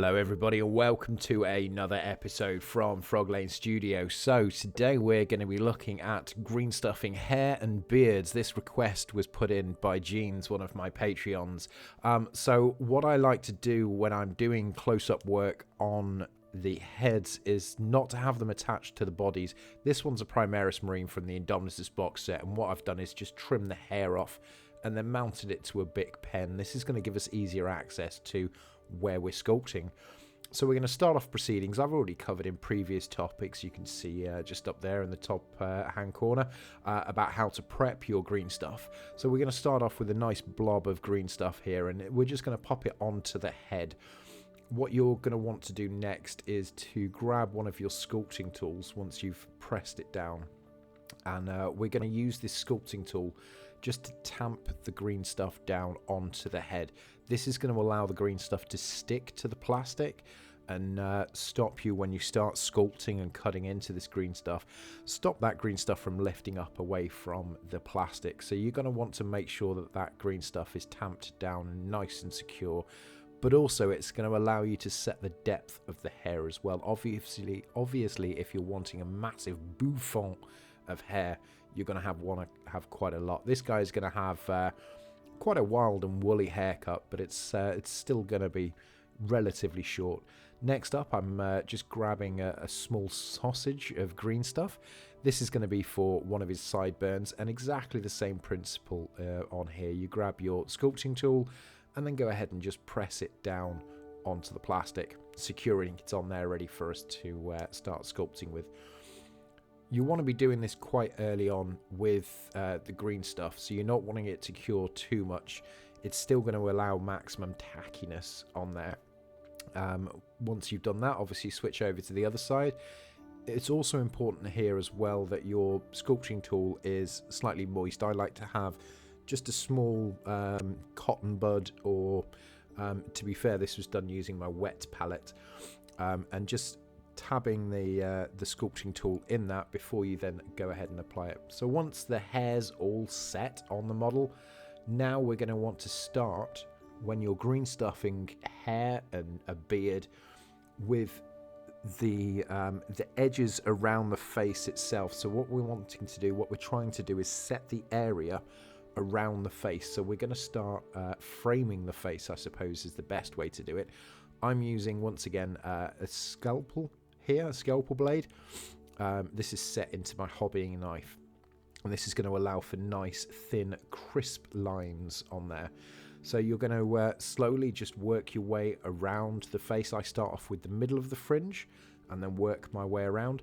Hello everybody and welcome to another episode from Frog Lane Studio. So today we're going to be looking at green stuffing hair and beards. This request was put in by Jeans, one of my Patreons. So what I like to do when I'm doing close-up work on the heads is not to have them attached to the bodies. This one's a Primaris Marine from the Indominus box set, and what I've done is just trim the hair off and then mounted it to a big pen. This is going to give us easier access to where we're sculpting. So we're going to start off proceedings. I've already covered in previous topics, you can see just up there in the top hand corner, about how to prep your green stuff. So we're going to start off with a nice blob of green stuff here, and we're just going to pop it onto the head. What you're going to want to do next is to grab one of your sculpting tools once you've pressed it down, and we're going to use this sculpting tool just to tamp the green stuff down onto the head. This is going to allow the green stuff to stick to the plastic and stop you when you start sculpting and cutting into this green stuff. Stop that green stuff from lifting up away from the plastic. So you're going to want to make sure that that green stuff is tamped down nice and secure, but also it's going to allow you to set the depth of the hair as well. Obviously if you're wanting a massive bouffant of hair, you're going to want to have quite a lot. This guy is going to have quite a wild and woolly haircut, but it's still going to be relatively short. Next up, I'm just grabbing a small sausage of green stuff. This is going to be for one of his sideburns, and exactly the same principle on here. You grab your sculpting tool and then go ahead and just press it down onto the plastic, securing it on there ready for us to start sculpting with. You want to be doing this quite early on with the green stuff, so you're not wanting it to cure too much. It's still going to allow maximum tackiness on there. Once you've done that, obviously switch over to the other side. It's also important here as well that your sculpting tool is slightly moist. I like to have just a small cotton bud, or to be fair, this was done using my wet palette, and just tabbing the sculpting tool in that before you then go ahead and apply it. So once the hair's all set on the model, now we're going to want to start, when you're green stuffing hair and a beard, with the edges around the face itself. So what we're trying to do is set the area around the face. So we're going to start framing the face, I suppose is the best way to do it. I'm using, once again, a scalpel here, a scalpel blade. This is set into my hobbying knife, and this is going to allow for nice, thin, crisp lines on there. So you're going to slowly just work your way around the face. I start off with the middle of the fringe and then work my way around.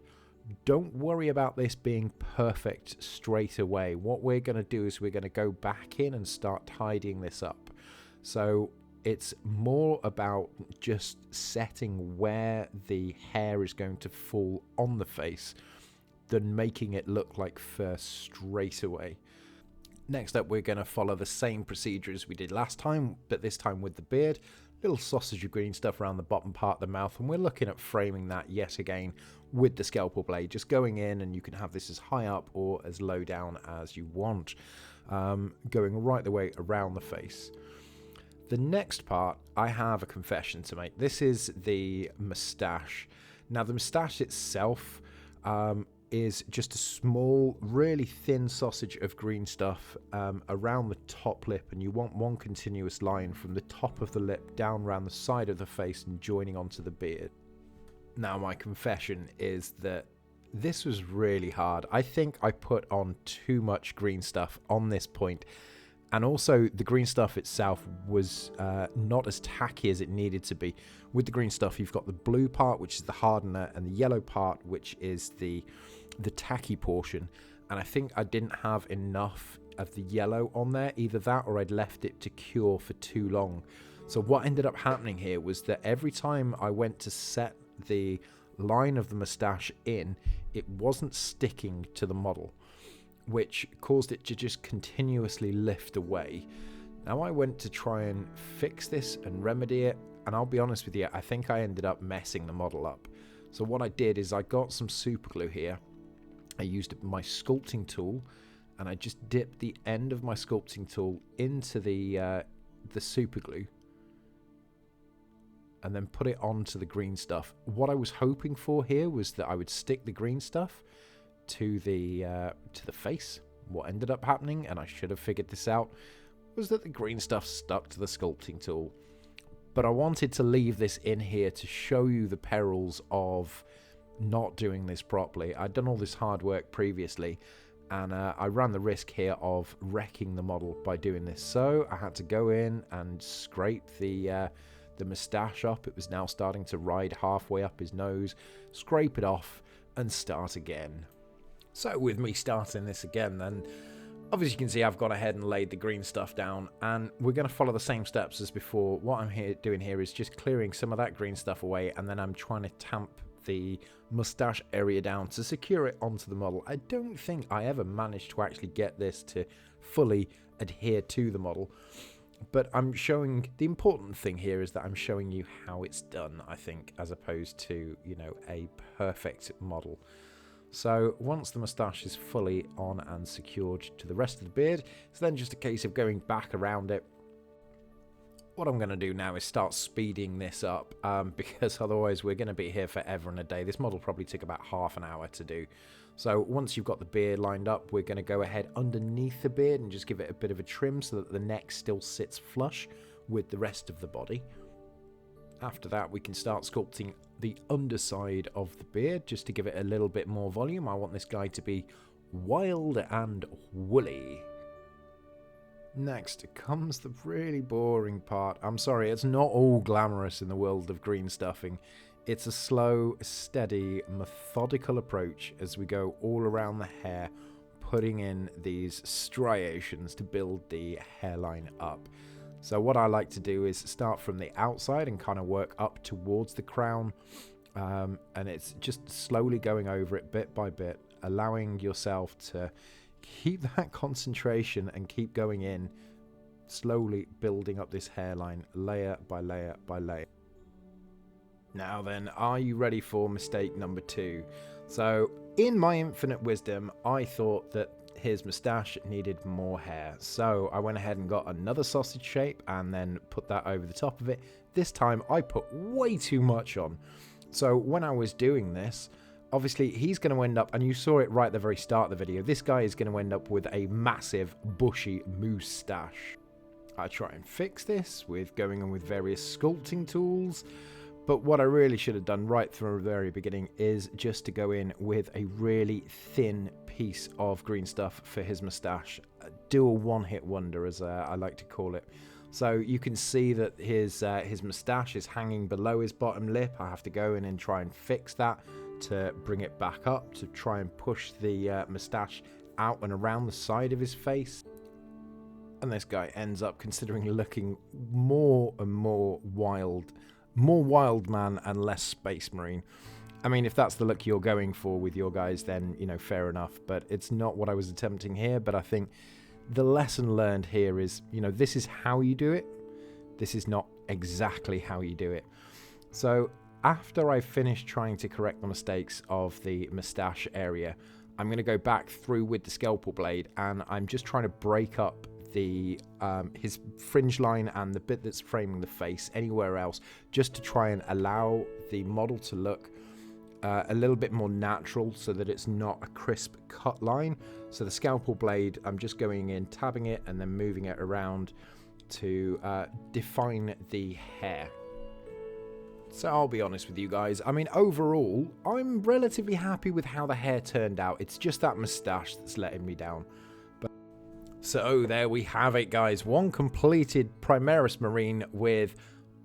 Don't worry about this being perfect straight away. What we're going to do is we're going to go back in and start tidying this up. So it's more about just setting where the hair is going to fall on the face than making it look like fur straight away. Next up, we're going to follow the same procedure as we did last time, but this time with the beard. Little sausage of green stuff around the bottom part of the mouth, and we're looking at framing that yet again with the scalpel blade, just going in, and you can have this as high up or as low down as you want, going right the way around the face. The next part, I have a confession to make. This is the moustache. Now, the moustache itself is just a small, really thin sausage of green stuff around the top lip, and you want one continuous line from the top of the lip down around the side of the face and joining onto the beard. Now, my confession is that this was really hard. I think I put on too much green stuff on this point. And also, the green stuff itself was not as tacky as it needed to be. With the green stuff, you've got the blue part, which is the hardener, and the yellow part, which is the tacky portion. And I think I didn't have enough of the yellow on there. Either that or I'd left it to cure for too long. So what ended up happening here was that every time I went to set the line of the moustache in, it wasn't sticking to the model, which caused it to just continuously lift away. Now I went to try and fix this and remedy it, and I'll be honest with you, I think I ended up messing the model up. So what I did is I got some super glue here. I used my sculpting tool, and I just dipped the end of my sculpting tool into the super glue, and then put it onto the green stuff. What I was hoping for here was that I would stick the green stuff to the face. What ended up happening, and I should have figured this out, was that the green stuff stuck to the sculpting tool. But I wanted to leave this in here to show you the perils of not doing this properly. I'd done all this hard work previously, and I ran the risk here of wrecking the model by doing this. So I had to go in and scrape the moustache up. It was now starting to ride halfway up his nose. Scrape it off and start again. So with me starting this again, then obviously you can see I've gone ahead and laid the green stuff down, and we're going to follow the same steps as before. What I'm doing here is just clearing some of that green stuff away, and then I'm trying to tamp the moustache area down to secure it onto the model. I don't think I ever managed to actually get this to fully adhere to the model, but I'm showing, the important thing here is that I'm showing you how it's done, I think, as opposed to, you know, a perfect model. So once the moustache is fully on and secured to the rest of the beard, it's then just a case of going back around it. What I'm going to do now is start speeding this up, because otherwise we're going to be here forever and a day. This model probably took about half an hour to do. So once you've got the beard lined up, we're going to go ahead underneath the beard and just give it a bit of a trim so that the neck still sits flush with the rest of the body. After that, we can start sculpting the underside of the beard just to give it a little bit more volume. I want this guy to be wild and woolly. Next comes the really boring part. I'm sorry, it's not all glamorous in the world of green stuffing. It's a slow, steady, methodical approach as we go all around the hair, putting in these striations to build the hairline up. So what I like to do is start from the outside and kind of work up towards the crown, and it's just slowly going over it bit by bit, allowing yourself to keep that concentration and keep going in, slowly building up this hairline layer by layer by layer. Now then, are you ready for mistake number 2? So in my infinite wisdom, I thought that his moustache needed more hair, so I went ahead and got another sausage shape and then put that over the top of it. This time I put way too much on, so when I was doing this, obviously he's going to end up, and you saw it right at the very start of the video, this guy is going to end up with a massive bushy moustache. I try and fix this with going on with various sculpting tools, but what I really should have done right from the very beginning is just to go in with a really thin piece of green stuff for his moustache. Do a one-hit wonder, as I like to call it. So you can see that his moustache is hanging below his bottom lip. I have to go in and try and fix that to bring it back up, to try and push the moustache out and around the side of his face. And this guy ends up considering looking more and more wild man and less space marine. I mean, if that's the look you're going for with your guys, then, you know, fair enough, but it's not what I was attempting here. But I think the lesson learned here is, you know, this is how you do it. This is not exactly how you do it. So after I finish trying to correct the mistakes of the moustache area, I'm going to go back through with the scalpel blade, and I'm just trying to break up the his fringe line and the bit that's framing the face anywhere else, just to try and allow the model to look a little bit more natural, so that it's not a crisp cut line. So the scalpel blade, I'm just going in, tabbing it, and then moving it around to define the hair. So I'll be honest with you guys, I mean, overall, I'm relatively happy with how the hair turned out. It's just that moustache that's letting me down. So there we have it, guys. One completed Primaris Marine with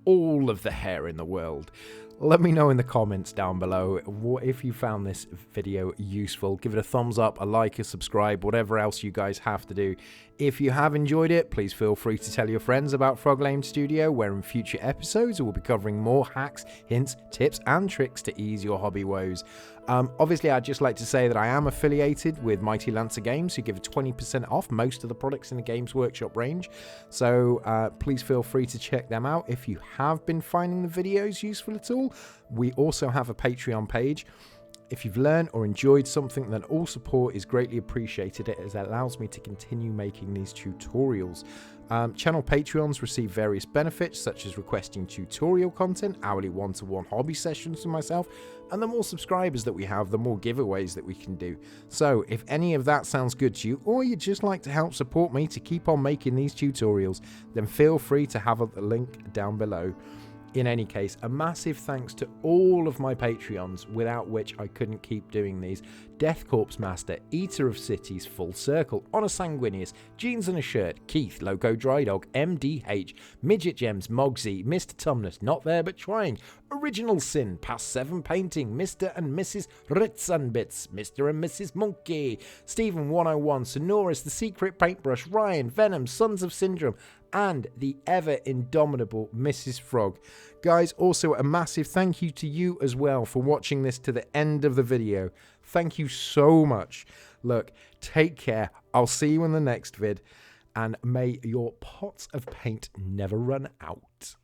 all of the hair in the world. Let me know in the comments down below if you found this video useful. Give it a thumbs up, a like, a subscribe, whatever else you guys have to do. If you have enjoyed it, please feel free to tell your friends about Frog Lane Studio, where in future episodes we'll be covering more hacks, hints, tips and tricks to ease your hobby woes. Obviously, I'd just like to say that I am affiliated with Mighty Lancer Games, who give 20% off most of the products in the Games Workshop range. So please feel free to check them out if you have been finding the videos useful at all. We also have a Patreon page. If you've learned or enjoyed something, then all support is greatly appreciated as it allows me to continue making these tutorials. Channel Patreons receive various benefits such as requesting tutorial content, hourly one-to-one hobby sessions with myself, and the more subscribers that we have, the more giveaways that we can do. So if any of that sounds good to you, or you'd just like to help support me to keep on making these tutorials, then feel free to have a link down below. In any case, a massive thanks to all of my Patreons, without which I couldn't keep doing these. Death Corpse Master, Eater of Cities, Full Circle, Honor Sanguinius, Jeans and a Shirt, Keith, Loco Drydog, MDH, Midget Gems, Mogsy, Mr. Tumnus, Not There But Trying, Original Sin, Past 7 Painting, Mr. and Mrs. Ritzenbits, Mr. and Mrs. Monkey, Stephen 101, Sonoris, The Secret Paintbrush, Ryan, Venom, Sons of Syndrome, and the ever indomitable Mrs. Frog. Guys, also a massive thank you to you as well for watching this to the end of the video. Thank you so much. Look, take care. I'll see you in the next vid, and may your pots of paint never run out.